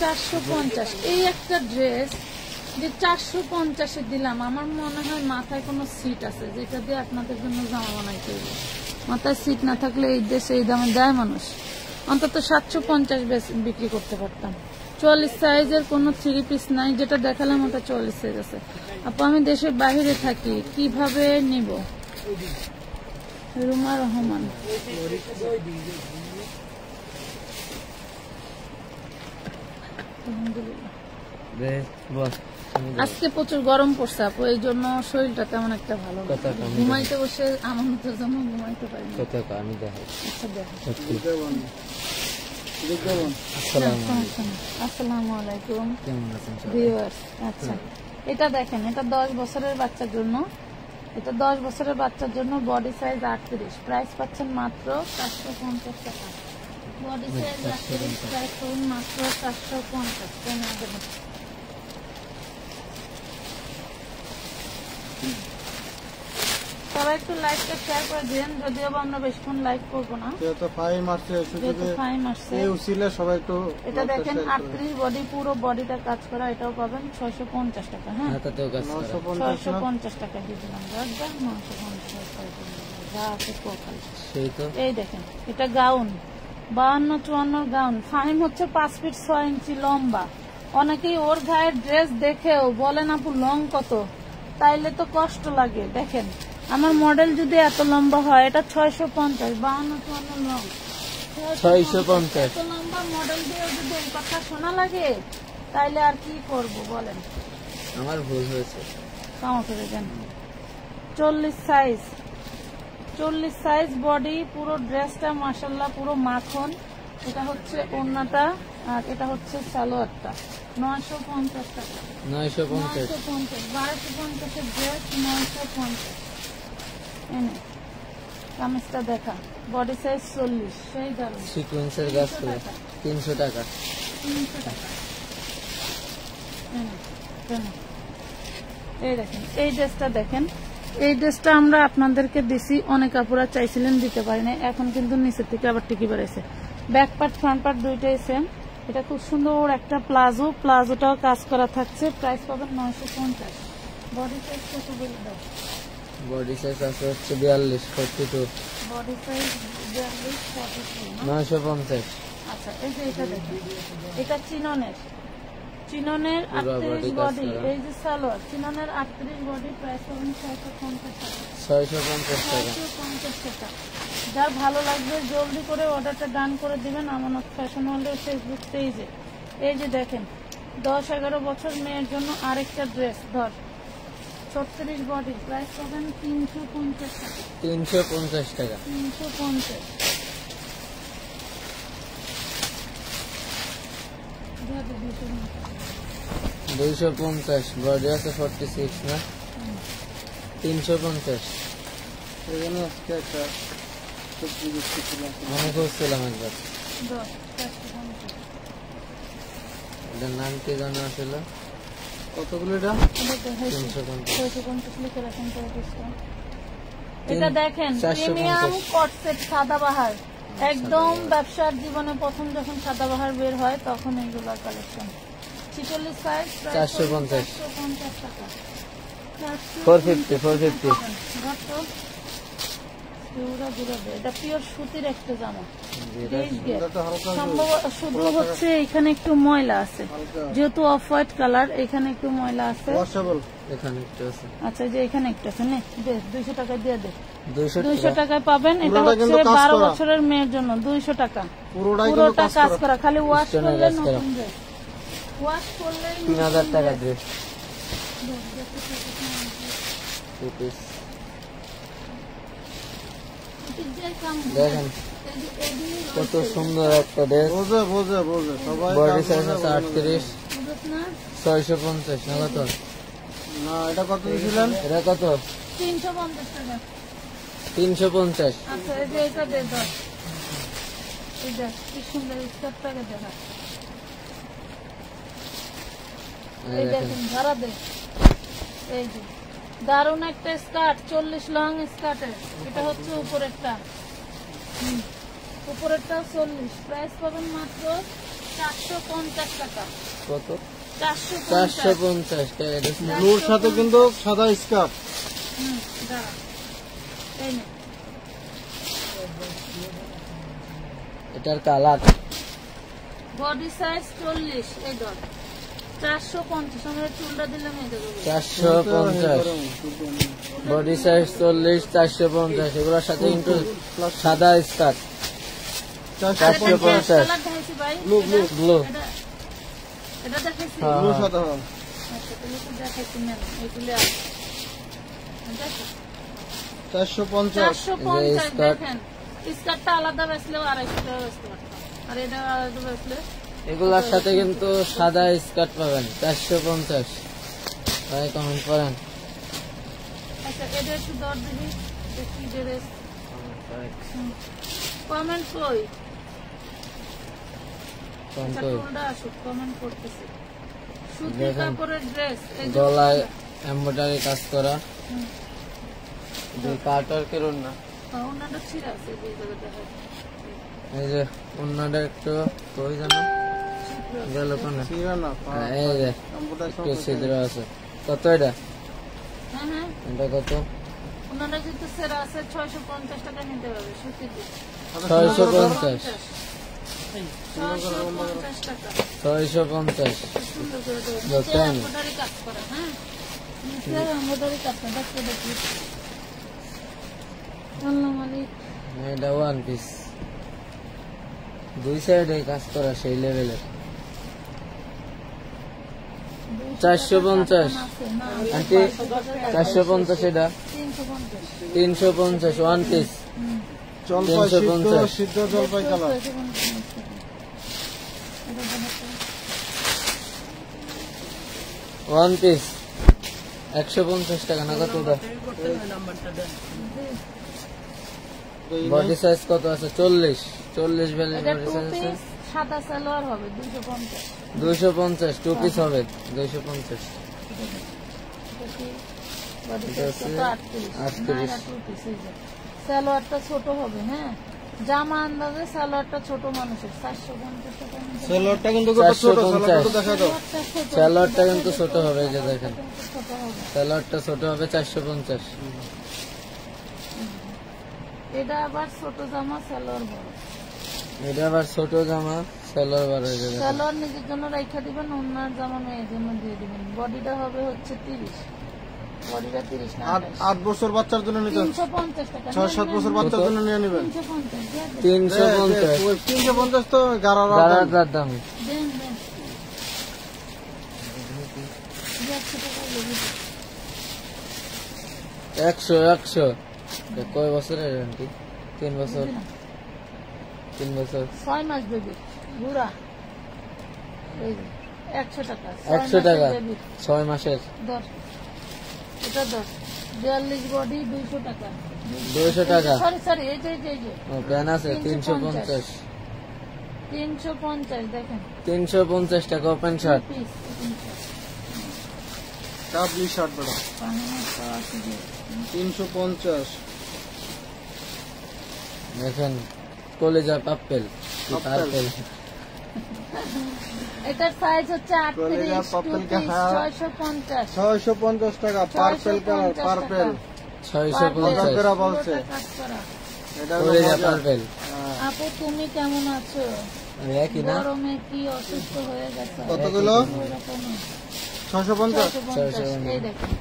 450 এই একটা ড্রেস যে 450 এ দিলাম, আমার মনে হয় মাথায় কোনো সিট আছে যেটা দিয়ে আপনাদের জন্য জামা বানাইতে হবে। মাথায় সিট না থাকলে এই দেশে এই দামে দেয় মানুষ, অন্তত 750 বিক্রি করতে পারতাম। 44 সাইজের কোনো 3 পিস নাই, যেটা দেখালাম ওটা 44 সাইজ আছে। আপু আমি দেশের বাইরে থাকি, কিভাবে নিব? রুমা রহমান। বস আজকে প্রচুর গরম পড়ছে আপু, এই জন্য শরীরটা তেমন একটা ভালো না। কত কম? ঘুমাইতে বসে আমাদের জন্য ঘুমাইতে পারি না। কত আমি দেখাই। আচ্ছা দেখো। আসসালামু আলাইকুম কেমন আছেন সবাই? ভিউয়ার্স। আচ্ছা এটা দেখেন, এটা 10 বছরের বাচ্চার জন্য, এটা 10 বছরের বাচ্চার জন্য, বডি সাইজ 38, প্রাইস পাচ্ছেন মাত্র 450 টাকা। বডি সাইজ 38, প্রাইস পাবেন মাত্র 450 টাকা। সবাই একটু লাইকটা শেয়ার করে দিন, যদিও বা আমরা বেশিক্ষণ লাইক করবো না, যেহেতু ফাইম আসছে, যেহেতু টাইম আসছে। এই উসিলে সবাই একটু এটা দেখেন 38 বডি, পুরো বডিটা কাজ করা, এটাও পাবেন 650 টাকা। হ্যাঁ হাতাতেও কাজ করা। 650 টাকা দিয়ে দিলাম, 950 টাকা যা আছে কোকাল। সেই তো এই দেখেন, এটা গাউন 52-54 গাউন। ফাইম হচ্ছে 5 ফিট 6 ইঞ্চি লম্বা। অনেকেই ওর গায়ের ড্রেস দেখেও বলেন আপু লং কত, তাইলে তো কষ্ট লাগে। দেখেন আমার মডেল যদি এত লম্বা হয়, এটা 650, 52-54 লং, 650। এত লম্বা মডেল দিয়ে যদি এই কথা শোনা লাগে, তাইলে আর কি করব বলেন? আমার ভুল হয়েছে। কামা করে দেন। 40 সাইজ বডি, পুরো ড্রেসটা মাশাআল্লাহ পুরো মাখন। এটা হচ্ছে ওড়নাটা, আর এটা হচ্ছে সালোয়ারটা। 950 টাকা। 950। 1250 এর ড্রেস 950। এনে কামিজটা দেখা, বডি সাইজ 40, সেই দারুণ। সিকোয়েন্সের কাজ করে 300 টাকা। 300 টাকা। এই দেখেন, এই ড্রেসটা দেখেন, এই ড্রেসটা আমরা আপনাদেরকে দিছি, অনেক আপুরা চাইছিলেন, দিতে পারি না। এখন কিন্তু নিচের থেকে আবার টিকি বেড়েছে, ব্যাক পার্ট ফ্রন্ট পার্ট দুইটাই সেম। এটা খুব সুন্দর একটা প্লাজো, প্লাজোটাও কাজ করা থাকছে, প্রাইস পাবেন 950। বডি সাইজ কত বলে দাও? বডি সাইজ আছে হচ্ছে 42, 42, বডি সাইজ 42, 42 না? 950। আচ্ছা এই যে এটা দেখেন, এটা চিননের চিননের পুরো 38 body কাজ বডি, করা। এই যে সালোয়ার চিননের 38 বডি, প্রাইস পাবেন 650 টাকা। 650 টাকা। 650 টাকা। যার ভালো লাগবে জলদি করে অর্ডারটা ডান করে দিবেন আমানত ফ্যাশন ওয়ার্ল্ডের ফেসবুক পেজে। এই যে দেখেন 10-11 বছর মেয়ের জন্য আরেকটা ড্রেস, ধর 36 বডি, প্রাইস পাবেন 350 টাকা। 350 টাকা। 350। 250 বডি আছে 46 না, 350। এখানে আজকে একটা সবজি বিস্কুট ছিল। আমি খুঁজছিলাম একবার, 450 এটার নাম কি জানো আসলে? কতগুলো এটা? 350। লিখে রাখেন তো এটা দেখেন 450 প্রিমিয়াম কটসেট সাদাবাহার, একদম ব্যবসার জীবনে প্রথম যখন সাদাবাহার বের হয় তখন এইগুলা কালেকশন। 46 সাইজ, 450 450 টাকা। 450। এটা পিওর সুতির একটা জামা, এটা তো হালকা সম্ভব শুধু হচ্ছে এখানে একটু ময়লা আছে, হালকা যেহেতু অফ হোয়াইট কালার এখানে একটু ময়লা আছে। ওয়াশেবল। এখানে একটু আছে। আচ্ছা এই যে এখানে একটা আছে, নে দে 200 টাকা দিয়ে দে। 200 200 টাকা। টাকায় পাবেন। এটা পুরোটা হচ্ছে কিন্তু কাজ 12 করা। বছরের মেয়ের জন্য 200 টাকা। পুরোটাই কিন্তু পুরোটা কাজ কাজ করা। করা, খালি ওয়াশ স্টোনের করলে কাজ করা। নতুন ড্রেস। ওয়াশ করলে 3000 টাকা ড্রেস, 2 পিস। দেখেন কত সুন্দর একটা ড্রেস। বোঝে বোঝে বোঝে সবাই। বডি কাজ সাইজ বোঝে, আছে বোঝে। 38, 650 না কত? না এটা কত দিয়েছিলেন? এটা কত? 350 টাকা। 350। আচ্ছা এই যে এটা দে দাও, এটা কি সুন্দর স্কার্টটাকে দেখা, এই দেখেন ধারা দে। এই যে দারুন একটা স্কার্ট, 40 লং স্কার্টের। এটা হচ্ছে উপরেরটা, উপরেরটা 40, প্রাইস পাবেন মাত্র 450 টাকা। কত? 450। 450 টাকা ড্রেস। ব্লুর সাথে কিন্তু সাদা স্কার্ট। দাঁড়া, এই নে এটার কালার বডি সাইজ 40, এই ধর 450। আমরা চুলটা দিলাম এই দেখো 450, বডি সাইজ 40, 450। এগুলোর সাথে কিন্তু সাদা স্কার্ট। 450। কালার দেখাইছি ভাই, ব্লু ব্লু ব্লু। এটা দেখাইছি। হ্যাঁ। ব্লু সাদা হ্যাঁ। আচ্ছা তাহলে তো দেখাইছি না, এইগুলো আছে। দেখো 450। 450। স্কার্ট। দেখেন স্কার্টটা আলাদা বেচলেও 250 টাকা বেচতে পারতাম, আর এটা আলাদা বেচলে এগুলোর সাথে কিন্তু সাদা স্কার্ট পাবেন 450। ভাই কমেন্ট করেন। আচ্ছা এটা একটু দর দিবি, দেখি ড্রেস কমেন্ট কই, কমেন্ট আচ্ছা কই। কোনটা আসুক, কমেন্ট করতেছি। সুতি দেখেন। কাপড়ের ড্রেস, এই যে গলায় এমব্রয়ডারি কাজ করা, হুম। দুই কাটার কেরুন না। ওনাটা ছিঁড়া আছে, যে জায়গায় দেখা এই যে অন্যটা একটু কই জানো গেল কোনে। ছিঁড়া না হ্যাঁ, এই যে কম্পিউটার একটু ছিদ্র আছে। কত এটা? হ্যাঁ হ্যাঁ, এটা কত? ওনাটা যেহেতু সেরা আছে 650 টাকা নিতে হবে সুতির ড্রেস। 650। 650 টাকা। 650। সুন্দর করে দেবো। দেখেন। নিচে এমব্রয়ডারি কাজ করা, হ্যাঁ নিচে এমব্রয়ডারি কাজ করা, দেখতে দেখি। আল্লাহ মালিক। এটা ওয়ান পিস, দুই সাইডে কাজ করা সেই লেভেলের। 450। আন্টি 450 এটা 350। 350 ওয়ান পিস। জলপাই সিদ্ধ 350। সিদ্ধ জলপাই কালার। ওয়ান পিস 150 টাকা না কত? বডি সাইজ কত আছে? 40 ভ্যালি এটা বডি টু সাইজ আছে। পিস সাদা সালোয়ার হবে 250। 250 টু পিস হবে 250। বডি এটা সাইজ হচ্ছে 38। 38 টু পিস এই যে সালোয়ারটা ছোট হবে, হ্যাঁ জামা আন্দাজে সালোয়ারটা ছোট মানুষের 450 টাকা নিতে হবে। সেলরটা কিন্তু কত ছোট, 450। সেলরটা দেখা দাও। সালোয়ারটা ছোট, সালোয়ারটা কিন্তু ছোট হবে, এই যে দেখেন কিন্তু ছোট হবে। সালোয়ারটা ছোট হবে 450। এটা আবার ছোট জামা সালোয়ার বড়। এটা আবার ছোট জামা সালোয়ার বার হয়ে যাবে। সালোয়ার নিজের জন্য রাইখা দিবেন, ওনার জামা মেয়ের জন্য দিয়ে দিবেন। বডিটা হবে হচ্ছে 30, বডিটা 30 না 8 বছর বাচ্চার জন্য নিতে 350 টাকা। 6-7 বছর বাচ্চার জন্য নিয়ে নেবেন। 350 দিয়ে দেন। 350 350 তো গারার গারার দাম। দেন দেন 100 টাকা লেগে যাবে। 100 কয় বছরের গ্যারান্টি? 3 বছর। 3 বছর 6 মাস বেবি বুড়া। এই যে 100 টাকা। 100 টাকা 6 মাসের। ধর এটা ধর 42 বডি 200 টাকা। 200 টাকা। সরি এই যে ও প্যান আছে 350। 350 দেখেন 350 টাকা ওপেন শার্ট। পিস কাবলি শার্ট বড় 350। দেখেন কলেজা পাপ্পেল পার্পেল। এটার সাইজ হচ্ছে 38 কলেজা পাপ্পেল কা 650 650 টাকা পার্পেল কালার পার্পেল 650 করে বলছে কাজ করা। এটা কলেজা পার্পেল। আপু তুমি কেমন আছো? একই না? গরমে কি অসুস্থ হয়ে গেছে? কত কিলো? ওইরকমই। 650 650 এই দেখেন,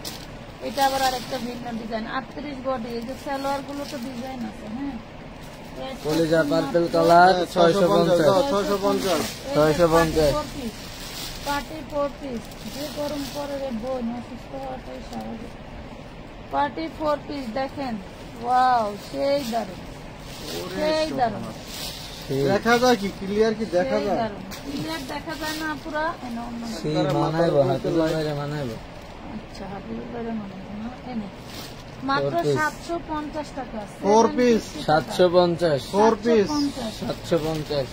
এটা আবার আরেকটা ভিন্ন ডিজাইন। 38 বডি। এই যে সালোয়ার গুলো তো ডিজাইন আছে। হ্যাঁ কলেজা পার্পেল কালার 650। 650 party 4 piece. যে গরম পরে রে বোন অসুস্থ হওয়াটাই স্বাভাবিক। পার্টি 4 পিস দেখেন, ওয়াও সেই দারুণ, সেই দারুণ, দেখা যায় কি ক্লিয়ার কি দেখা সেই যায়? দারুণ। ক্লিয়ার দেখা যায় না পুরা? এনে অন্য সেই মানাইবো হাতুল্লাহ ভাইরে মানাইবো। আচ্ছা হাবিবুর বাইরে মনে হয় না। এনে মাত্র 750 টাকা। 4 piece 750। 4 piece 750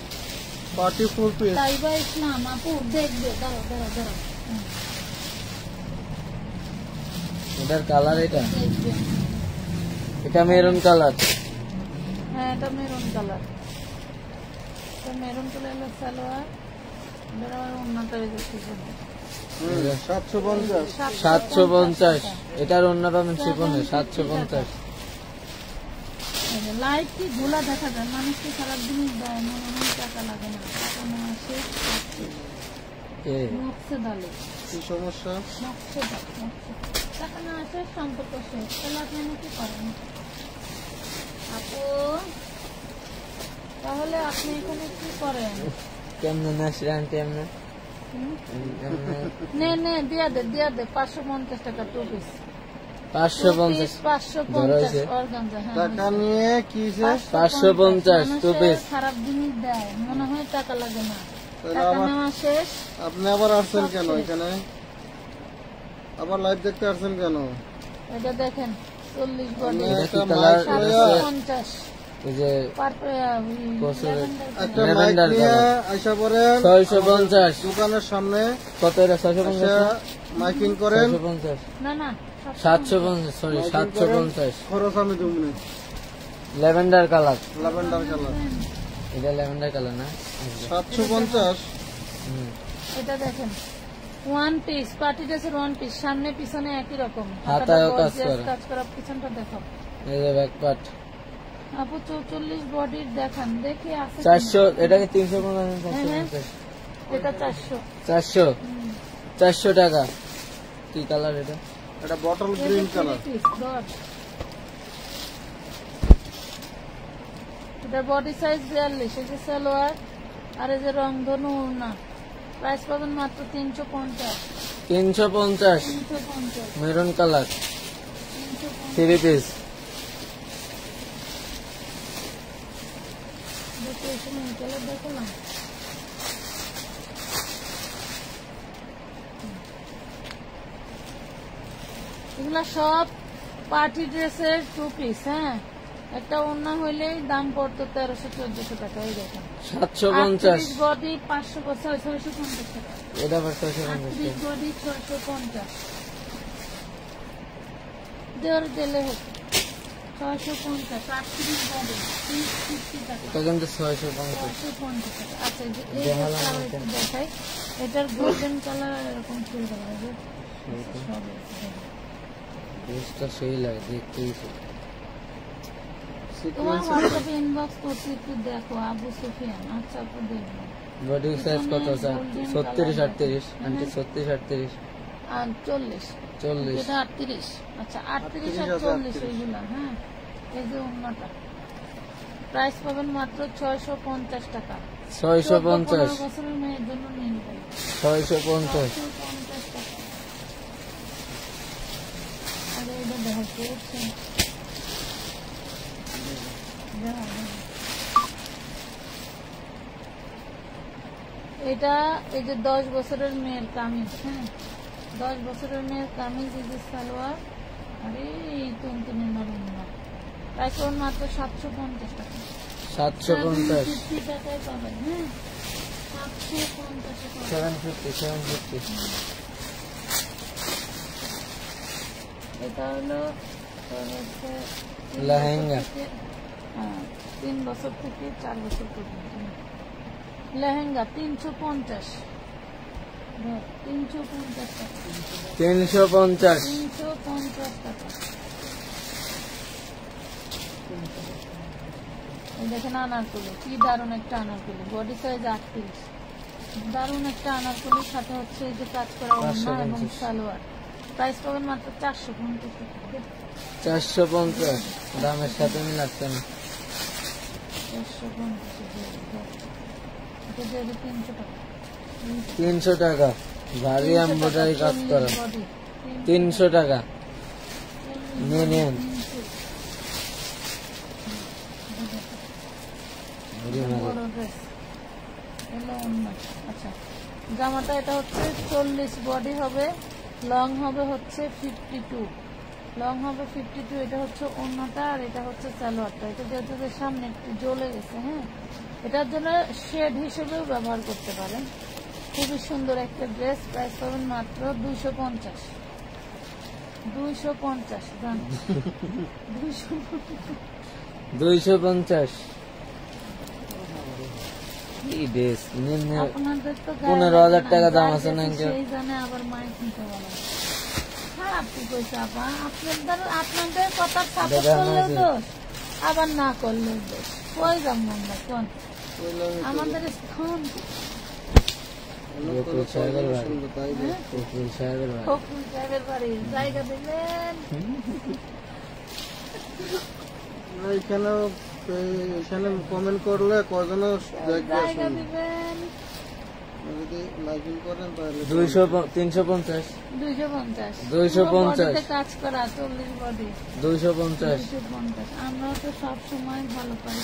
party 4 piece. Taiba Islam আপু দেখবে, দাঁড়াও এটার কালার এটা দেখবে। এটা মেরুন কালার। হ্যাঁ এটা মেরুন কালার। তো মেরুন কালারের সালোয়ার, এটার আবার অন্যটা দেখতে 750 750 এটার অন্য পাবেন শিপনে 750। লাইট কি ধুলা দেখা যায়, মানুষকে সারাদিন দেয়, মনে হয় টাকা লাগে না। টাকা না আসে নকশে দালে কি সমস্যা? নকশে টাকা না আসে সম্পর্ক শেষ। তাহলে আপনি কি করেন আপু? তাহলে আপনি এখানে কি করেন? কেমনে নাসরান কেমনে নে দিয়া দে 550 টাকা 2 পিস। 550 550 অর্গানজা। হ্যাঁ টাকা নিয়ে কি যে 550 2 পিস। খারাপ জিনিস দেয়, মনে হয় টাকা লাগে না। তাহলে টাকা আবার নেওয়া শেষ। আপনি আবার আসছেন কেন এখানে? আবার লাইভ দেখতে আসছেন কেন? এটা দেখেন 40 বডি এটা কি একটা কালার? মাইক এটা লইয়া- 50 এই যে বছরের একটা ল্যাভেন্ডার মাইক নিয়ে কালার। আইসা পড়েন 650 দোকানের সামনে কত এটা? 650 এসে মাইকিং করেন। 650 না 750 সরি মাইকিং করেন, 750 খরচ আমি Dumni lavender colour. Lavender colour এটা ল্যাভেন্ডার কালার না? 750। হুম। এটা দেখেন ওয়ান পিস, পার্টি ড্রেসের ওয়ান পিস, সামনে পিছনে একই রকম। হাতায়ও কাজ gorgeous করা। কাজ করা। পিছনটা দেখো এই যে ব্যাক পার্ট আপু 44 বডির দেখান, দেখি আছে 400 এটাকে 350 হ্যাঁ, এটা 400 400 400 টাকা। কি কালার এটা? এটা বটল গ্রিন কালার। এটা বডি সাইজ 42। এই যে সালোয়ার আর এই যে রংধনু ওড়না। প্রাইস পাবেন মাত্র 350। 350 মেরুন কালার 3 পিস। দেখো না এগুলা সব পার্টি ড্রেসের 2 পিস। হ্যাঁ একটা ওড়না হইলেই দাম পড়তো 1300-1400 টাকা। এই দেখেন 750 বডি 650 টাকা। এটা আবার 650 বডি 650 দেওয়ার দিলে হতো 650। 38 বডি 350 টাকা। এটা কিন্তু 650 650 টাকা। আচ্ছা এই যে এই দেখালাম কালার এটা। একটু দেখাই। এটার গোল্ডেন কালার আর এরকম ফুল কালার আছে সব আছে। ড্রেসটা সেই লাগে দেখতেই তো। তোমার হোয়াটসঅ্যাপে ইনবক্স করছি, একটু দেখো আবু সুফিয়ান। আচ্ছা আপু দেখবো। বডি সাইজ কত স্যার? 36 38 আন্টি 36 38 আর 40 40 এটা 38। আচ্ছা 38 আর 40 এইগুলা। হ্যাঁ, এই যে অন্যটা প্রাইস পাবেন মাত্র 650 টাকা। 650 বছরের মেয়ের জন্য নিয়ে নেবেন 650 650 টাকা। আরে এটা দেখা করছে এটা এই যে 10 বছরের মেয়ের কামিজ। হ্যাঁ, 10 বছরের মেয়ের কামিজ, এই যে সালোয়ার। আরে এই তুমতুমে নরম না, প্রাইস পাবেন মাত্র 750 টাকা। 750 50 টাকায় পাবেন। হ্যাঁ, 750 টাকা। 750 এটা হলো তোর হচ্ছে লেহেঙ্গা। 3 বছর থেকে 4 বছর পর্যন্ত লেহেঙ্গা 350। 350 টাকা। 350 350 টাকা। এই দেখেন আনারকলি, কি দারুণ একটা আনারকলি, বডি সাইজ 38। দারুণ একটা আনারকলি, সাথে হচ্ছে এই যে কাজ করা ওড়না এবং সালোয়ার। প্রাইস পাবেন মাত্র 450 টাকা। 450 দামের সাথে মিলাচ্ছে না। 450 এটা দিয়ে 300 টাকা। 300 টাকা ভারী এমব্রয়ডারি কাজ করা। 300 টাকা নিয়ে নিন। বড় ড্রেস এলো অন্য। আচ্ছা, জামাটা এটা হচ্ছে 40, বডি হবে, লং হবে হচ্ছে 52, লং হবে 52। এটা হচ্ছে ওড়নাটা আর এটা হচ্ছে সালোয়ারটা। এটা যেহেতু সামনে একটু জ্বলে গেছে, হ্যাঁ, এটার জন্য শেড হিসেবেও ব্যবহার করতে পারেন। খুবই সুন্দর একটা ড্রেস। প্রাইস পাবেন মাত্র 250। 250 জান 250 কি ড্রেস নিন। আপনাদের তো 15,000 টাকা দাম আছে না? সেই জানে আবার মাইক নিতে বলা খারাপ কি কইছে আপা? আপনাদের কথা সাপোর্ট করলেও দোষ, আবার না করলেও দোষ। কই যাম আমরা কোন আমাদের স্থান? ফখরুল সাহেবের বাড়ি জায়গা দিলেন এখানে কমেন্ট করলে কজন জায়গা দিবেন। যদি লাইকিং করেন তাহলে 350 250 কাজ করা 40 বডি 250 250। আমরা তো সব সময় ভালো পাই,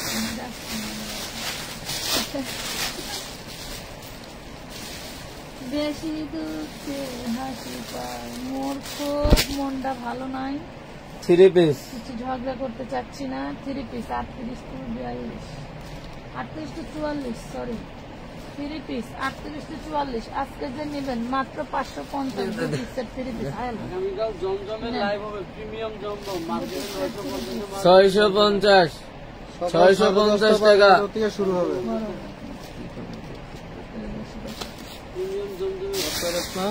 বেশি দুঃখে হাসি পায়, মোর খুব মনটা ভালো নাই। 3 পিস কিছু ঝগড়া করতে চাচ্ছি না। 3 piece 38 to 42, 38 to 44, sorry 3 piece 38 to 44। আজকে যে নেবেন মাত্র 550 পিসের 3 পিস। আগামীকাল জমজমে লাইভ হবে, প্রিমিয়াম জমজম মার্কেটে 650 650 টাকা থেকে শুরু হবে। প্রিমিয়াম জমজমে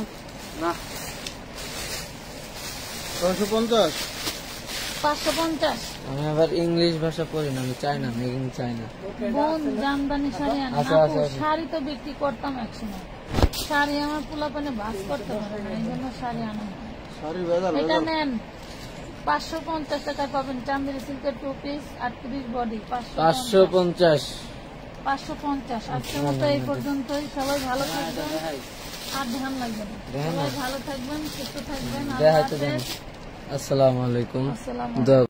না 650 550। আমি আবার ইংলিশ ভাষা পড়ি না, আমি চাই না, মেকিং চাই না। বোন জামদানি শাড়ি আনেন। আচ্ছা, আপু, আচ্ছা, আচ্ছা। শাড়ি তো বিক্রি করতাম একসময়, শাড়ি আমার পোলাপানে বাস করতে পারে না, এই জন্য শাড়ি আনা হয়। শাড়ি ভেজাল এটা ভেজাল। নেন 550 টাকায় পাবেন। চান্দেরি সিল্কের 2 পিস 38 বডি 550 550। আজকের মতো এই পর্যন্তই। সবাই ভালো থাকবেন, আর ধ্যান লাগবে না। সবাই ভালো থাকবেন, সুস্থ থাকবেন। আল্লাহ দেখাইতে দেন। হাফেজ। আসসালামু আলাইকুম। আসসালামু আলাইকুম। দোয়া